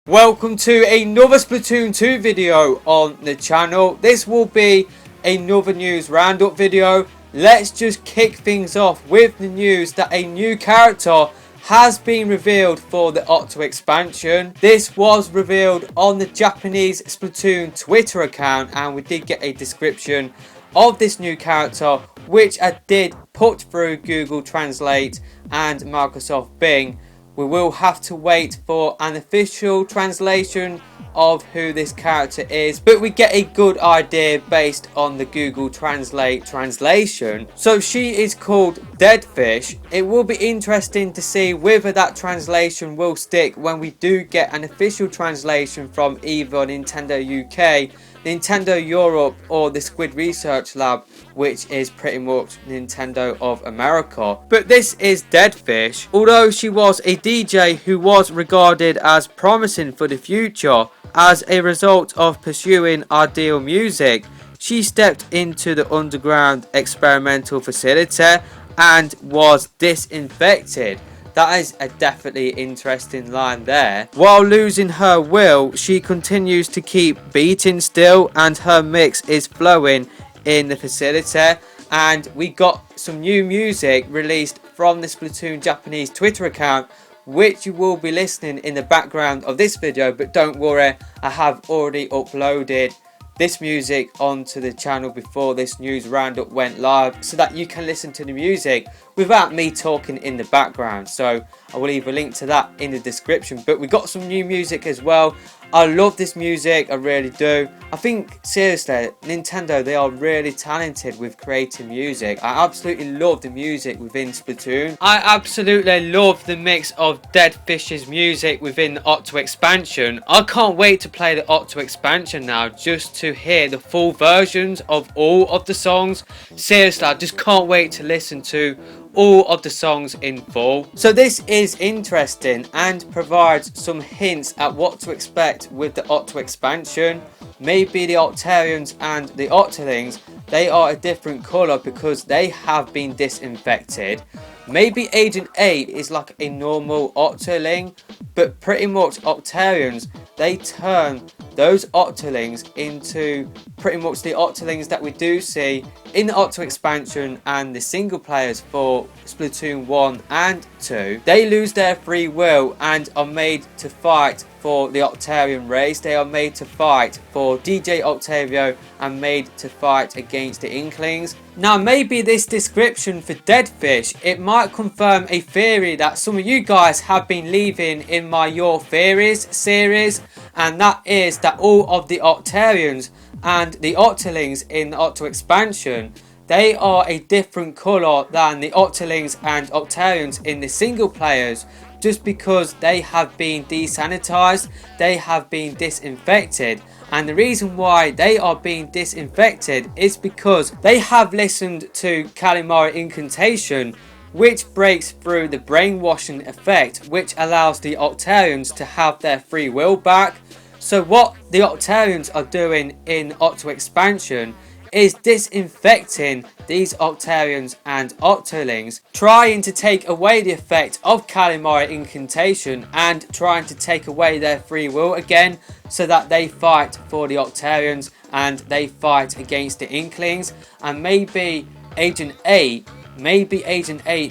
Welcome to another Splatoon 2 video on the channel. This will be another news roundup video. Let's just kick things off with the news that a new character has been revealed for the Octo expansion. This was revealed on the Japanese Splatoon Twitter account, and we did get a description of this new character, which I did put through Google Translate and Microsoft Bing. We will have to wait for an official translation of who this character is, but we get a good idea based on the Google Translate translation. So she is called Deadfish. It will be interesting to see whether that translation will stick when we do get an official translation from either Nintendo UK, Nintendo Europe, or the Squid Research Lab, which is pretty much Nintendo of America. But this is Deadfish. Although she was a DJ who was regarded as promising for the future as a result of pursuing ideal music, she stepped into the underground experimental facility and was disinfected. That is a definitely interesting line there. While losing her will, she continues to keep beating still, and her mix is flowing in the facility. And we got some new music released from the Splatoon Japanese Twitter account, which you will be listening in the background of this video. But don't worry, I have already uploaded this music onto the channel before this news roundup went live, so that you can listen to the music without me talking in the background. So I will leave a link to that in the description. But we got some new music as well. I love this music, I really do. I think seriously, Nintendo, they are really talented with creating music. I absolutely love the music within Splatoon. I absolutely love the mix of Deadfish's music within the Octo expansion. I can't wait to play the Octo expansion now, just to hear the full versions of all of the songs. Seriously, I just can't wait to listen to all of the songs in full. So this is interesting and provides some hints at what to expect with the Octo expansion. Maybe the Octarians and the Octolings, they are a different colour because they have been disinfected. Maybe Agent 8 is like a normal Octoling, but pretty much Octarians, they turn those Octolings into pretty much the Octolings that we do see in the Octo expansion and the single players for Splatoon 1 and 2. They lose their free will and are made to fight for the Octarian race. They are made to fight for DJ Octavio and made to fight against the Inklings. Now maybe this description for Deadfish, it might confirm a theory that some of you guys have been leaving in my Your Theories series, and that is that all of the Octarians and the Octolings in the Octo expansion, they are a different colour than the Octolings and Octarians in the single players, just because they have been desanitized, they have been disinfected. And the reason why they are being disinfected is because they have listened to Calamari incantation, which breaks through the brainwashing effect, which allows the Octarians to have their free will back. So what the Octarians are doing in Octo expansion is disinfecting these Octarians and Octolings, trying to take away the effect of Calamari incantation and trying to take away their free will again, so that they fight for the Octarians and they fight against the Inklings. And maybe Agent 8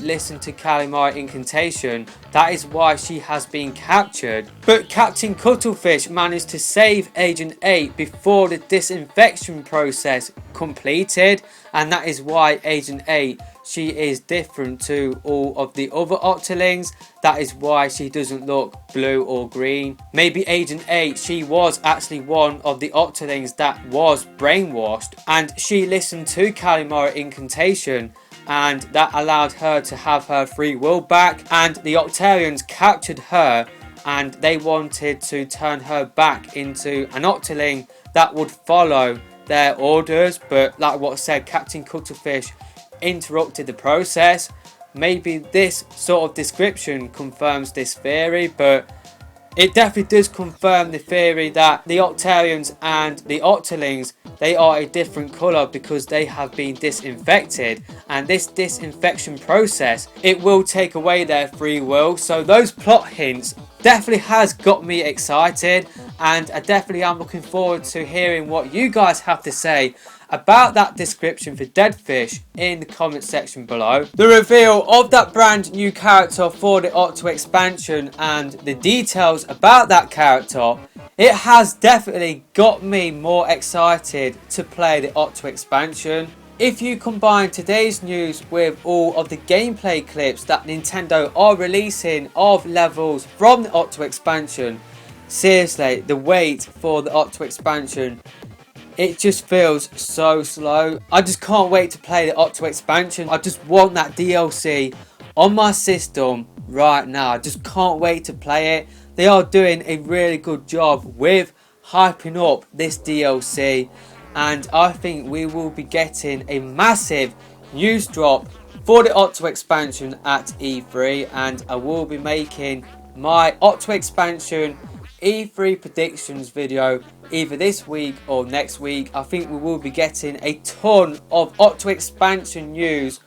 listened to Calamari incantation. That is why she has been captured. But Captain Cuttlefish managed to save Agent 8 before the disinfection process completed, and that is why Agent 8, she is different to all of the other Octolings. That is why she doesn't look blue or green. Maybe Agent 8, she was actually one of the Octolings that was brainwashed, and she listened to Calamari incantation, and that allowed her to have her free will back. And the Octarians captured her, and they wanted to turn her back into an Octoling that would follow their orders. But like what I said, Captain Cuttlefish interrupted the process. Maybe this sort of description confirms this theory, but it definitely does confirm the theory that the Octarians and the Octolings, they are a different colour because they have been disinfected, and this disinfection process, it will take away their free will. So those plot hints definitely has got me excited, and I definitely am looking forward to hearing what you guys have to say about that description for Dead Fish in the comment section below. The reveal of that brand new character for the Octo expansion and the details about that character, it has definitely got me more excited to play the Octo expansion. If you combine today's news with all of the gameplay clips that Nintendo are releasing of levels from the Octo expansion, seriously, the wait for the Octo expansion, it just feels so slow. I just can't wait to play the Octo expansion. I just want that DLC on my system right now. I just can't wait to play it. They are doing a really good job with hyping up this DLC, and I think we will be getting a massive news drop for the Octo expansion at E3, and I will be making my Octo expansion E3 predictions video either this week or next week. I think we will be getting a ton of Octo expansion news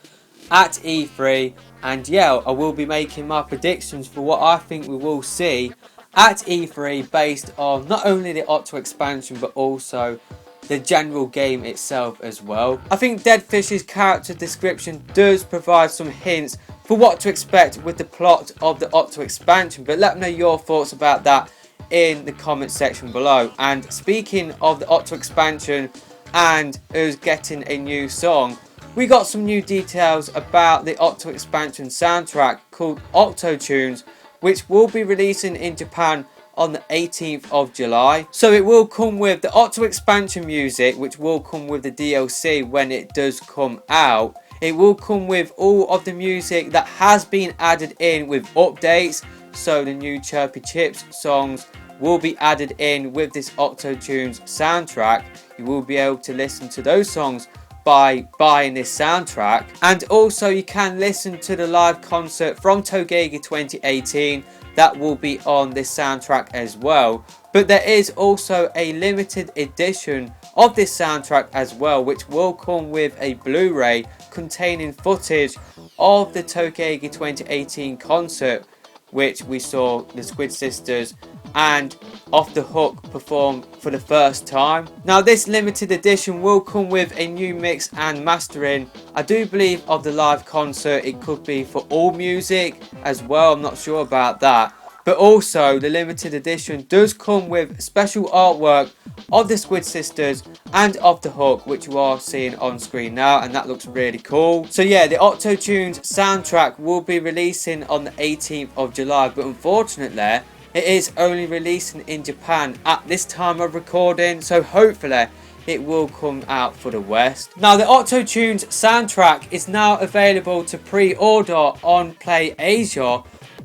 at E3, and yeah, I will be making my predictions for what I think we will see at E3 based on not only the Octo expansion but also the general game itself as well. I think Dead Fish's character description does provide some hints for what to expect with the plot of the Octo expansion, but let me know your thoughts about that in the comment section below. And speaking of the Octo expansion and us getting a new song, we got some new details about the Octo expansion soundtrack called Octo Tunes, which will be releasing in Japan on the 18th of July. So it will come with the Octo expansion music, which will come with the DLC when it does come out. It will come with all of the music that has been added in with updates. So the new Chirpy Chips songs will be added in with this Octo Tunes soundtrack. You will be able to listen to those songs by buying this soundtrack, and also you can listen to the live concert from Togeki's 2018 that will be on this soundtrack as well. But there is also a limited edition of this soundtrack as well, which will come with a Blu-ray containing footage of the Togeki's 2018 concert, which we saw the Squid Sisters and Off the Hook perform for the first time. Now this limited edition will come with a new mix and mastering, I do believe, of the live concert. It could be for all music as well, I'm not sure about that. But also the limited edition does come with special artwork of the Squid Sisters and Off the Hook, which you are seeing on screen now, and that looks really cool. So yeah, the Octo Tunes soundtrack will be releasing on the 18th of July, but unfortunately it is only releasing in Japan at this time of recording, so hopefully it will come out for the West. Now the Octo Tunes soundtrack is now available to pre-order on Play Asia,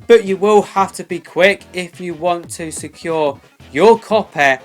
but you will have to be quick if you want to secure your copy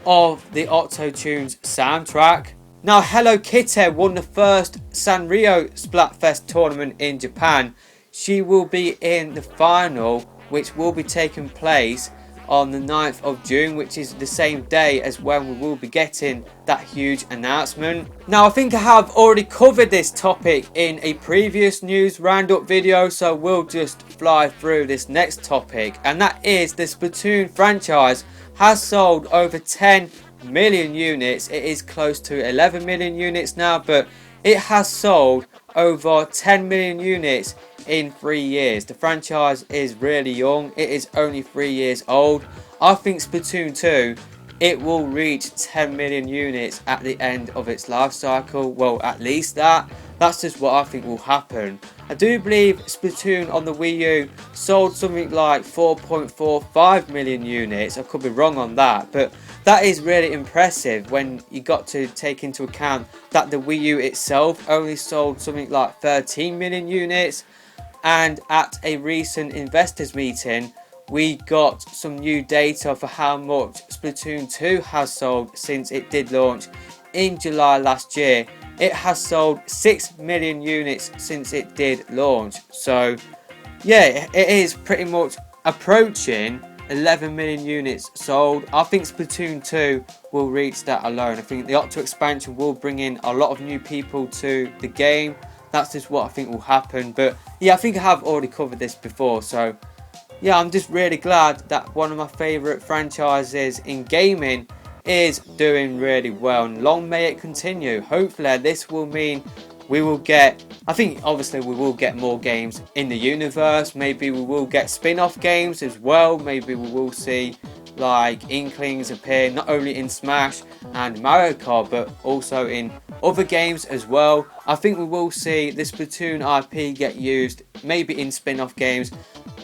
of the Octo Tunes soundtrack. Now Hello Kitty won the first Sanrio Splatfest tournament in Japan. She will be in the final, which will be taking place on the 9th of June, which is the same day as when we will be getting that huge announcement. Now I think I have already covered this topic in a previous news roundup video, so we'll just fly through this next topic, and that is the Splatoon franchise has sold over 10 million units. It is close to 11 million units now, but it has sold over 10 million units in 3 years. The franchise is really young. It is only 3 years old. I think Splatoon 2, it will reach 10 million units at the end of its life cycle. Well, at least that's just what I think will happen. I do believe Splatoon on the Wii U sold something like 4.45 million units. I could be wrong on that, but that is really impressive when you got to take into account that the Wii U itself only sold something like 13 million units. And at a recent investors meeting, we got some new data for how much Splatoon 2 has sold since it did launch in July last year. It has sold 6 million units since it did launch. So yeah, it is pretty much approaching 11 million units sold. I think Splatoon 2 will reach that alone. I think the Octo expansion will bring in a lot of new people to the game. That's just what I think will happen. But yeah, I think I have already covered this before, so yeah, I'm just really glad that one of my favourite franchises in gaming is doing really well, and long may it continue. Hopefully this will mean we will get, I think obviously we will get more games in the universe. Maybe we will get spin-off games as well. Maybe we will see like Inklings appear not only in Smash and Mario Kart but also in other games as well. I think we will see the Splatoon IP get used maybe in spin-off games,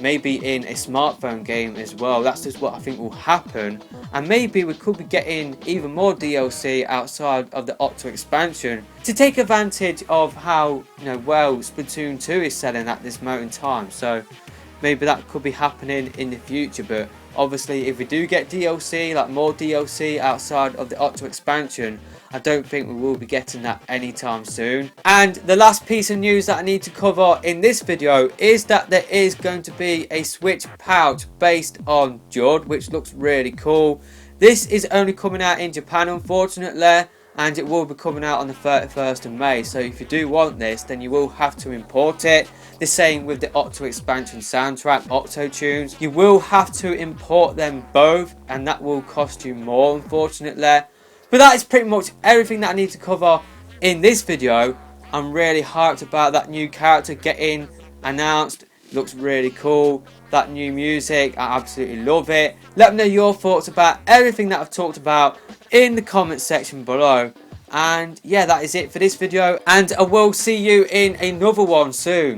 maybe in a smartphone game as well. That's just what I think will happen, and maybe we could be getting even more DLC outside of the Octo expansion to take advantage of how well Splatoon 2 is selling at this moment in time. So maybe that could be happening in the future, but obviously if we do get DLC, like more DLC outside of the Octo expansion, I don't think we will be getting that anytime soon. And the last piece of news that I need to cover in this video is that there is going to be a Switch pouch based on Judd, which looks really cool. This is only coming out in Japan, unfortunately, and it will be coming out on the 31st of May. So if you do want this, then you will have to import it. The same with the Octo expansion soundtrack, Octo tunes. You will have to import them both, and that will cost you more, unfortunately. But that is pretty much everything that I need to cover in this video. I'm really hyped about that new character getting announced. Looks really cool. That new music, I absolutely love it. Let me know your thoughts about everything that I've talked about in the comment section below. And yeah, that is it for this video, and I will see you in another one soon.